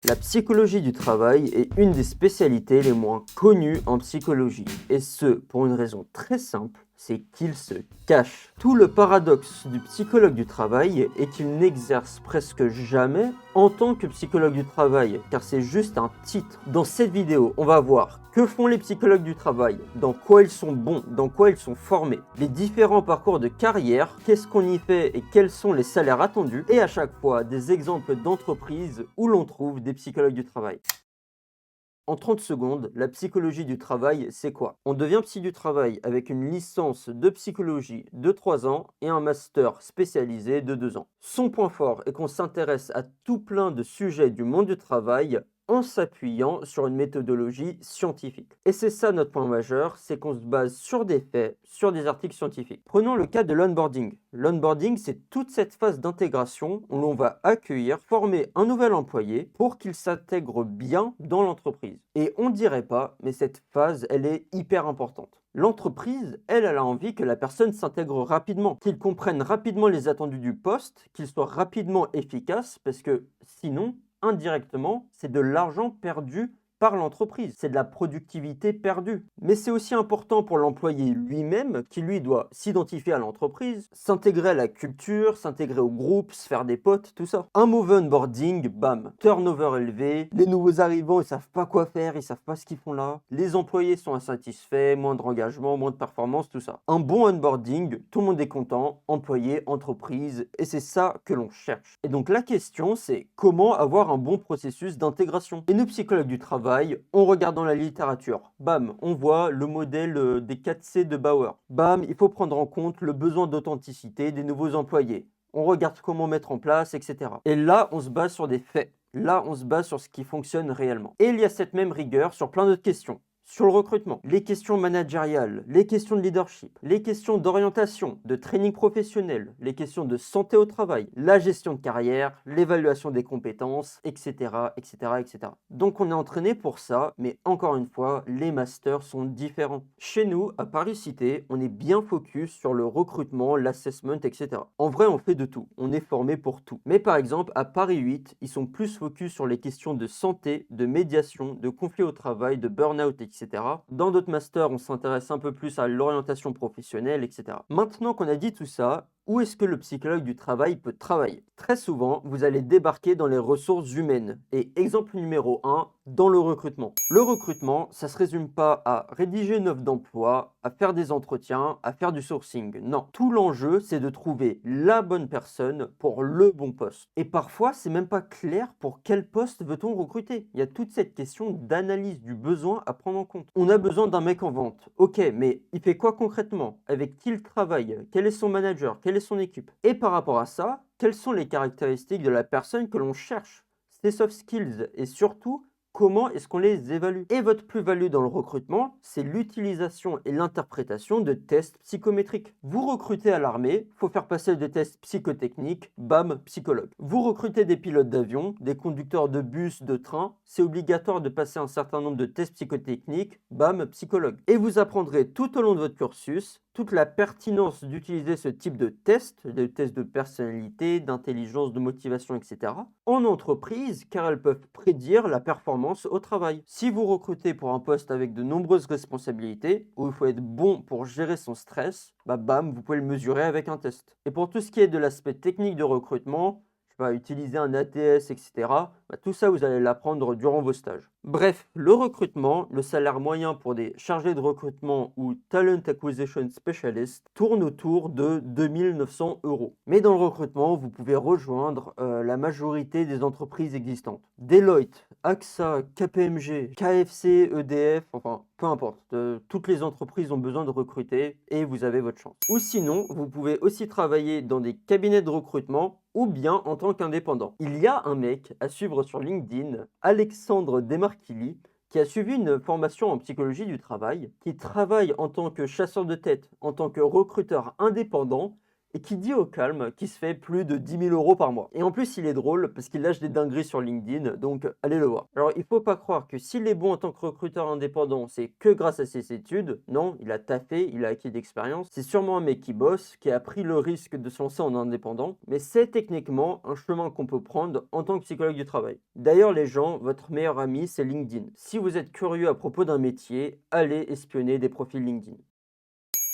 La psychologie du travail est une des spécialités les moins connues en psychologie, et ce, pour une raison très simple, c'est qu'il se cache. Tout le paradoxe du psychologue du travail est qu'il n'exerce presque jamais en tant que psychologue du travail, car c'est juste un titre. Dans cette vidéo, on va voir que font les psychologues du travail, dans quoi ils sont bons, dans quoi ils sont formés, les différents parcours de carrière, qu'est-ce qu'on y fait et quels sont les salaires attendus, et à chaque fois des exemples d'entreprises où l'on trouve des psychologues du travail. En 30 secondes, la psychologie du travail, c'est quoi? On devient psy du travail avec une licence de psychologie de 3 ans et un master spécialisé de 2 ans. Son point fort est qu'on s'intéresse à tout plein de sujets du monde du travail en s'appuyant sur une méthodologie scientifique. Et c'est ça notre point majeur, c'est qu'on se base sur des faits, sur des articles scientifiques. Prenons le cas de l'onboarding. L'onboarding, c'est toute cette phase d'intégration où l'on va accueillir, former un nouvel employé pour qu'il s'intègre bien dans l'entreprise. Et on dirait pas, mais cette phase, elle est hyper importante. L'entreprise, elle a envie que la personne s'intègre rapidement, qu'il comprenne rapidement les attendus du poste, qu'il soit rapidement efficace, parce que sinon, indirectement, c'est de l'argent perdu par l'entreprise. C'est de la productivité perdue. Mais c'est aussi important pour l'employé lui-même qui, lui, doit s'identifier à l'entreprise, s'intégrer à la culture, s'intégrer au groupe, se faire des potes, tout ça. Un mauvais onboarding, bam, turnover élevé, les nouveaux arrivants, ils savent pas quoi faire, ils savent pas ce qu'ils font là, les employés sont insatisfaits, moindre engagement, moins de performance, tout ça. Un bon onboarding, tout le monde est content, employé, entreprise, et c'est ça que l'on cherche. Et donc la question, c'est comment avoir un bon processus d'intégration. Et nous, psychologues du travail, on regarde dans la littérature. Bam, on voit le modèle des 4 C de Bauer. Bam, il faut prendre en compte le besoin d'authenticité des nouveaux employés. On regarde comment mettre en place, etc. Et là, on se base sur des faits. Là, on se base sur ce qui fonctionne réellement. Et il y a cette même rigueur sur plein d'autres questions. Sur le recrutement, les questions managériales, les questions de leadership, les questions d'orientation, de training professionnel, les questions de santé au travail, la gestion de carrière, l'évaluation des compétences, etc., etc., etc. Donc on est entraîné pour ça, mais encore une fois, les masters sont différents. Chez nous, à Paris Cité, on est bien focus sur le recrutement, l'assessment, etc. En vrai, on fait de tout, on est formé pour tout. Mais par exemple, à Paris 8, ils sont plus focus sur les questions de santé, de médiation, de conflit au travail, de burn-out, etc. Dans d'autres masters, on s'intéresse un peu plus à l'orientation professionnelle, etc. Maintenant qu'on a dit tout ça, où est-ce que le psychologue du travail peut travailler? Très souvent, vous allez débarquer dans les ressources humaines. Et exemple numéro 1, dans le recrutement. Le recrutement, ça ne se résume pas à rédiger une offre d'emploi, à faire des entretiens, à faire du sourcing. Non, tout l'enjeu, c'est de trouver la bonne personne pour le bon poste. Et parfois, c'est même pas clair pour quel poste veut-on recruter. Il y a toute cette question d'analyse du besoin à prendre en compte. On a besoin d'un mec en vente. Ok, mais il fait quoi concrètement? Avec qui il travaille? Quel est son manager? Quelle est son équipe? Et par rapport à ça, quelles sont les caractéristiques de la personne que l'on cherche? Ses soft skills et surtout, comment est-ce qu'on les évalue? Et votre plus-value dans le recrutement, c'est l'utilisation et l'interprétation de tests psychométriques. Vous recrutez à l'armée, il faut faire passer des tests psychotechniques, bam, psychologue. Vous recrutez des pilotes d'avion, des conducteurs de bus, de train, c'est obligatoire de passer un certain nombre de tests psychotechniques, bam, psychologue. Et vous apprendrez tout au long de votre cursus toute la pertinence d'utiliser ce type de tests de personnalité, d'intelligence, de motivation, etc., en entreprise, car elles peuvent prédire la performance au travail. Si vous recrutez pour un poste avec de nombreuses responsabilités, où il faut être bon pour gérer son stress, bah bam, vous pouvez le mesurer avec un test. Et pour tout ce qui est de l'aspect technique de recrutement, utiliser un ATS, etc. Tout ça, vous allez l'apprendre durant vos stages. Bref, le recrutement, le salaire moyen pour des chargés de recrutement ou Talent Acquisition Specialist tourne autour de 2900 €. Mais dans le recrutement, vous pouvez rejoindre la majorité des entreprises existantes. Deloitte, AXA, KPMG, KFC, EDF, enfin peu importe. Toutes les entreprises ont besoin de recruter et vous avez votre chance. Ou sinon, vous pouvez aussi travailler dans des cabinets de recrutement ou bien en tant qu'indépendant. Il y a un mec à suivre sur LinkedIn, Alexandre Demarquili, qui a suivi une formation en psychologie du travail, qui travaille en tant que chasseur de tête, en tant que recruteur indépendant, Et qui dit au calme, qui se fait plus de 10 000 euros par mois. Et en plus, il est drôle parce qu'il lâche des dingueries sur LinkedIn, donc allez le voir. Alors, il faut pas croire que s'il est bon en tant que recruteur indépendant, c'est que grâce à ses études. Non, il a taffé, il a acquis d'expérience. C'est sûrement un mec qui bosse, qui a pris le risque de se lancer en indépendant, mais c'est techniquement un chemin qu'on peut prendre en tant que psychologue du travail. D'ailleurs, les gens, votre meilleur ami, c'est LinkedIn. Si vous êtes curieux à propos d'un métier, allez espionner des profils LinkedIn.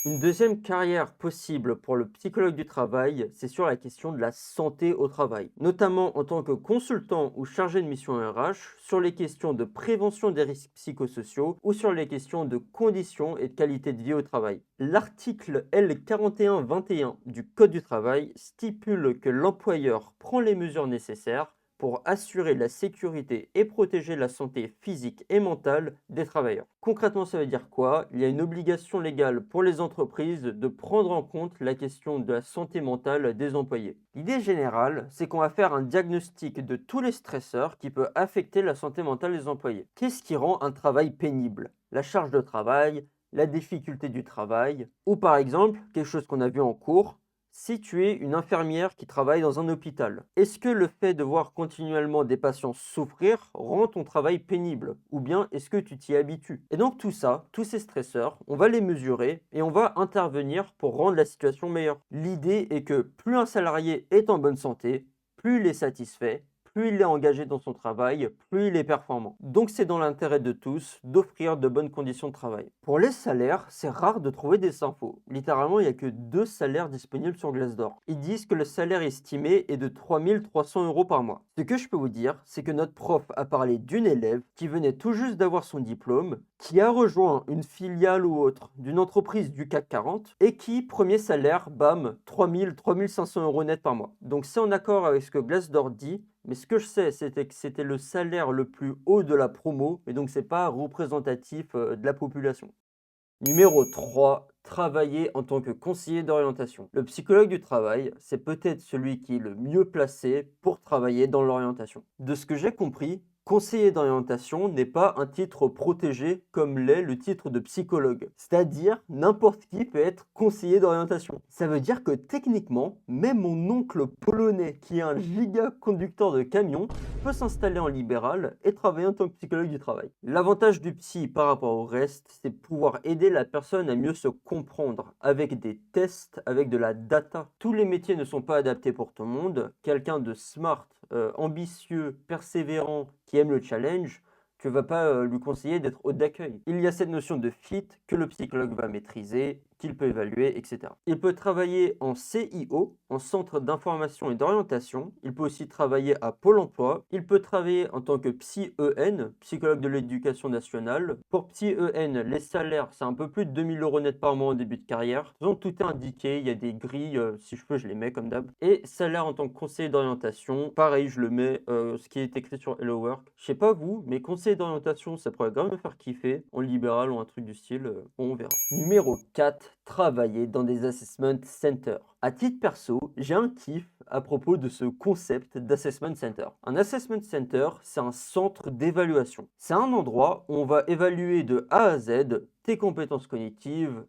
Une deuxième carrière possible pour le psychologue du travail, c'est sur la question de la santé au travail, notamment en tant que consultant ou chargé de mission RH, sur les questions de prévention des risques psychosociaux ou sur les questions de conditions et de qualité de vie au travail. L'article L4121 du Code du travail stipule que l'employeur prend les mesures nécessaires pour assurer la sécurité et protéger la santé physique et mentale des travailleurs. Concrètement, ça veut dire quoi? Il y a une obligation légale pour les entreprises de prendre en compte la question de la santé mentale des employés. L'idée générale, c'est qu'on va faire un diagnostic de tous les stresseurs qui peuvent affecter la santé mentale des employés. Qu'est-ce qui rend un travail pénible? La charge de travail, la difficulté du travail, ou par exemple, quelque chose qu'on a vu en cours, si tu es une infirmière qui travaille dans un hôpital, est-ce que le fait de voir continuellement des patients souffrir rend ton travail pénible? Ou bien est-ce que tu t'y habitues? Et donc tout ça, tous ces stresseurs, on va les mesurer et on va intervenir pour rendre la situation meilleure. L'idée est que plus un salarié est en bonne santé, plus il est satisfait, plus il est engagé dans son travail, plus il est performant. Donc c'est dans l'intérêt de tous d'offrir de bonnes conditions de travail. Pour les salaires, c'est rare de trouver des infos. Littéralement, il n'y a que 2 salaires disponibles sur Glassdoor. Ils disent que le salaire estimé est de 3 300 euros par mois. Ce que je peux vous dire, c'est que notre prof a parlé d'une élève qui venait tout juste d'avoir son diplôme, qui a rejoint une filiale ou autre d'une entreprise du CAC 40 et qui, premier salaire, bam, 3 500 euros net par mois. Donc c'est en accord avec ce que Glassdoor dit, mais ce que je sais, c'était que c'était le salaire le plus haut de la promo, et donc c'est pas représentatif de la population. Numéro 3, travailler en tant que conseiller d'orientation. Le psychologue du travail, c'est peut-être celui qui est le mieux placé pour travailler dans l'orientation. De ce que j'ai compris, conseiller d'orientation n'est pas un titre protégé comme l'est le titre de psychologue. C'est-à-dire, n'importe qui peut être conseiller d'orientation. Ça veut dire que techniquement, même mon oncle polonais qui est un giga conducteur de camion peut s'installer en libéral et travailler en tant que psychologue du travail. L'avantage du psy par rapport au reste, c'est de pouvoir aider la personne à mieux se comprendre avec des tests, avec de la data. Tous les métiers ne sont pas adaptés pour tout le monde. Quelqu'un de smart, ambitieux, persévérant, qui aime le challenge, tu ne vas pas lui conseiller d'être hôte d'accueil. Il y a cette notion de fit que le psychologue va maîtriser, qu'il peut évaluer, etc. Il peut travailler en CIO, en centre d'information et d'orientation. Il peut aussi travailler à Pôle emploi. Il peut travailler en tant que psy-EN, psychologue de l'éducation nationale. Pour psy-EN, les salaires, c'est un peu plus de 2000 euros net par mois en début de carrière. Donc tout est indiqué, il y a des grilles, si je peux, je les mets comme d'hab. Et salaire en tant que conseiller d'orientation, pareil, je le mets, ce qui est écrit sur Hello Work. Je sais pas vous, mais conseiller d'orientation, ça pourrait grave me faire kiffer. En libéral ou un truc du style, on verra. Numéro 4, travailler dans des assessment centers. À titre perso, j'ai un kiff à propos de ce concept d'assessment center. Un assessment center, c'est un centre d'évaluation. C'est un endroit où on va évaluer de A à Z tes compétences cognitives,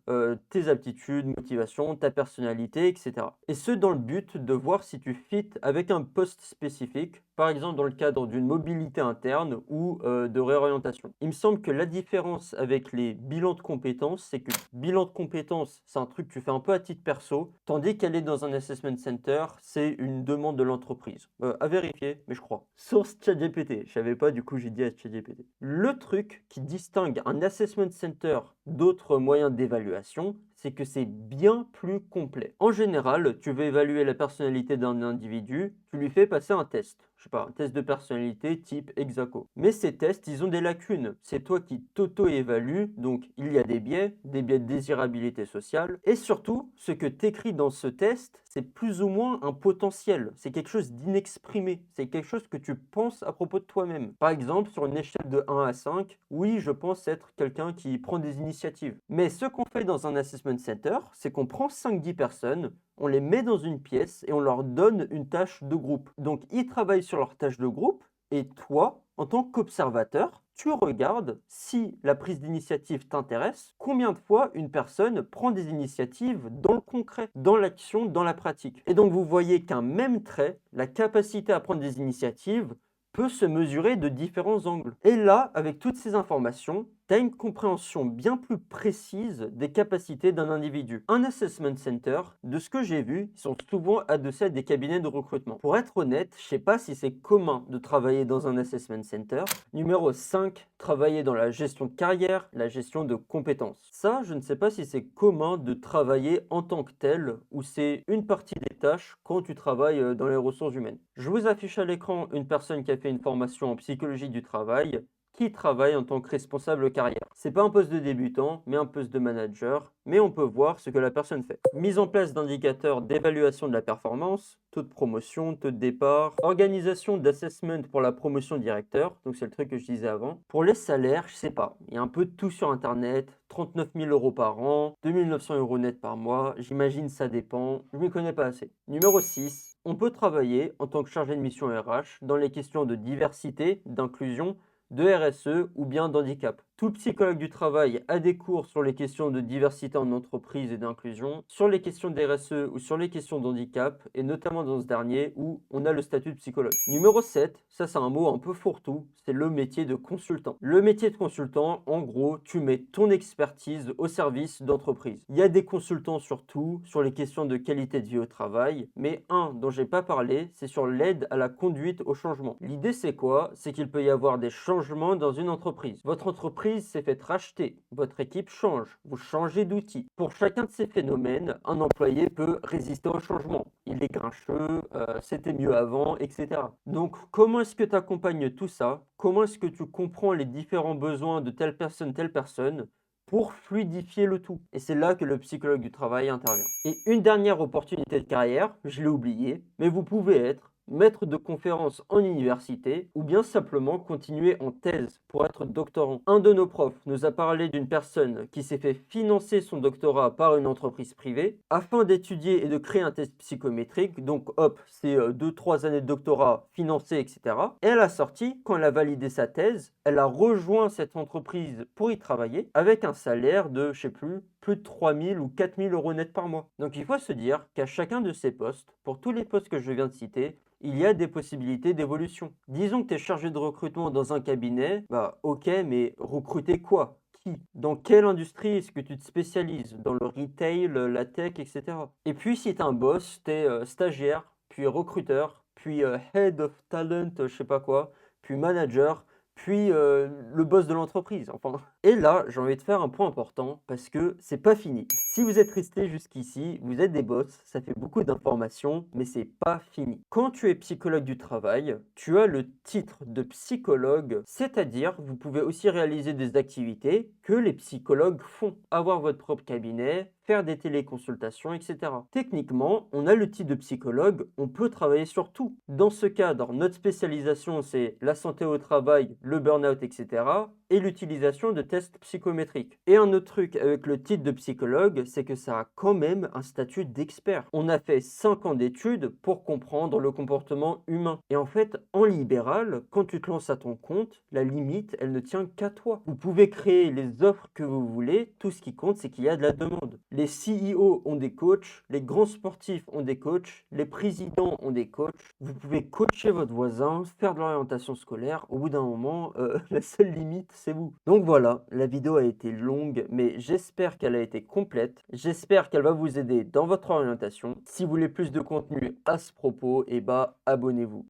tes aptitudes, motivation, ta personnalité, etc. Et ce, dans le but de voir si tu fit avec un poste spécifique, par exemple dans le cadre d'une mobilité interne ou de réorientation. Il me semble que la différence avec les bilans de compétences, c'est que bilan de compétences, c'est un truc que tu fais un peu à titre perso, tandis qu'aller dans un assessment center, c'est une demande de l'entreprise. À vérifier, mais je crois. Source ChatGPT, je savais pas, du coup j'ai dit à ChatGPT. Le truc qui distingue un assessment center d'autres moyens d'évaluation, c'est que c'est bien plus complet. En général, tu veux évaluer la personnalité d'un individu, tu lui fais passer un test. Je sais pas, un test de personnalité type Exaco. Mais ces tests, ils ont des lacunes. C'est toi qui t'auto-évalues, donc il y a des biais de désirabilité sociale. Et surtout, ce que tu écris dans ce test, c'est plus ou moins un potentiel. C'est quelque chose d'inexprimé. C'est quelque chose que tu penses à propos de toi-même. Par exemple, sur une échelle de 1 à 5, oui, je pense être quelqu'un qui prend des initiatives. Mais ce qu'on fait dans un assessment center, c'est qu'on prend 5-10 personnes, on les met dans une pièce et on leur donne une tâche de groupe. Donc, ils travaillent sur leur tâche de groupe et toi, En tant qu'observateur, tu regardes si la prise d'initiative t'intéresse, combien de fois une personne prend des initiatives dans le concret, dans l'action, dans la pratique. Et donc vous voyez qu'un même trait, la capacité à prendre des initiatives, peut se mesurer de différents angles. Et là, avec toutes ces informations, tu as une compréhension bien plus précise des capacités d'un individu. Un assessment center, de ce que j'ai vu, ils sont souvent adossés à des cabinets de recrutement. Pour être honnête, je ne sais pas si c'est commun de travailler dans un assessment center. Numéro 5, travailler dans la gestion de carrière, la gestion de compétences. Ça, je ne sais pas si c'est commun de travailler en tant que tel ou c'est une partie des tâches quand tu travailles dans les ressources humaines. Je vous affiche à l'écran une personne qui a fait une formation en psychologie du travail qui travaille en tant que responsable carrière. C'est pas un poste de débutant, mais un poste de manager, mais on peut voir ce que la personne fait. Mise en place d'indicateurs d'évaluation de la performance, taux de promotion, taux de départ, organisation d'assessment pour la promotion directeur, donc c'est le truc que je disais avant. Pour les salaires, je sais pas, il y a un peu de tout sur internet, 39 000 euros par an, 2 900 euros net par mois, j'imagine ça dépend, je m'y connais pas assez. Numéro 6, on peut travailler en tant que chargé de mission RH dans les questions de diversité, d'inclusion, de RSE ou bien d'handicap. Tout psychologue du travail a des cours sur les questions de diversité en entreprise et d'inclusion, sur les questions de RSE ou sur les questions d'handicap, et notamment dans ce dernier où on a le statut de psychologue. Numéro 7, ça c'est un mot un peu fourre-tout, c'est le métier de consultant. Le métier de consultant, en gros, tu mets ton expertise au service d'entreprise. Il y a des consultants sur tout, sur les questions de qualité de vie au travail, mais un dont j'ai pas parlé, c'est sur l'aide à la conduite au changement. L'idée c'est quoi? C'est qu'il peut y avoir des changements dans une entreprise. Votre entreprise s'est fait racheter, votre équipe change, vous changez d'outil. Pour chacun de ces phénomènes, un employé peut résister au changement. Il est grincheux, c'était mieux avant, etc. Donc comment est-ce que tu accompagnes tout ça? Comment est-ce que tu comprends les différents besoins de telle personne pour fluidifier le tout? Et c'est là que le psychologue du travail intervient. Et une dernière opportunité de carrière, je l'ai oublié, mais vous pouvez être maître de conférence en université ou bien simplement continuer en thèse pour être doctorant. Un de nos profs nous a parlé d'une personne qui s'est fait financer son doctorat par une entreprise privée afin d'étudier et de créer un test psychométrique. Donc hop, c'est 2-3 années de doctorat financées, etc. Et à la sortie, quand elle a validé sa thèse, elle a rejoint cette entreprise pour y travailler avec un salaire de, je sais plus de 3 000 ou 4 000 euros net par mois. Donc il faut se dire qu'à chacun de ces postes, pour tous les postes que je viens de citer, il y a des possibilités d'évolution. Disons que tu es chargé de recrutement dans un cabinet, bah ok, mais recruter quoi? Qui? Dans quelle industrie est-ce que tu te spécialises? Dans le retail, la tech, etc. Et puis si tu es un boss, tu es stagiaire, puis recruteur, puis head of talent, je sais pas quoi, puis manager, puis le boss de l'entreprise, enfin. Et là, j'ai envie de faire un point important parce que c'est pas fini. Si vous êtes resté jusqu'ici, vous êtes des boss, ça fait beaucoup d'informations, mais c'est pas fini. Quand tu es psychologue du travail, tu as le titre de psychologue, c'est-à-dire vous pouvez aussi réaliser des activités que les psychologues font. Avoir votre propre cabinet, faire des téléconsultations, etc. Techniquement, on a le titre de psychologue, on peut travailler sur tout. Dans ce cadre, notre spécialisation, c'est la santé au travail, le burn-out, etc. et l'utilisation de tests psychométriques. Et un autre truc avec le titre de psychologue, c'est que ça a quand même un statut d'expert. On a fait 5 ans d'études pour comprendre le comportement humain. Et en fait, en libéral, quand tu te lances à ton compte, la limite, elle ne tient qu'à toi. Vous pouvez créer les offres que vous voulez, tout ce qui compte, c'est qu'il y a de la demande. Les CEO ont des coachs, les grands sportifs ont des coachs, les présidents ont des coachs. Vous pouvez coacher votre voisin, faire de l'orientation scolaire. Au bout d'un moment, la seule limite, c'est vous. Donc voilà, la vidéo a été longue, mais j'espère qu'elle a été complète. J'espère qu'elle va vous aider dans votre orientation. Si vous voulez plus de contenu à ce propos, eh bah, abonnez-vous.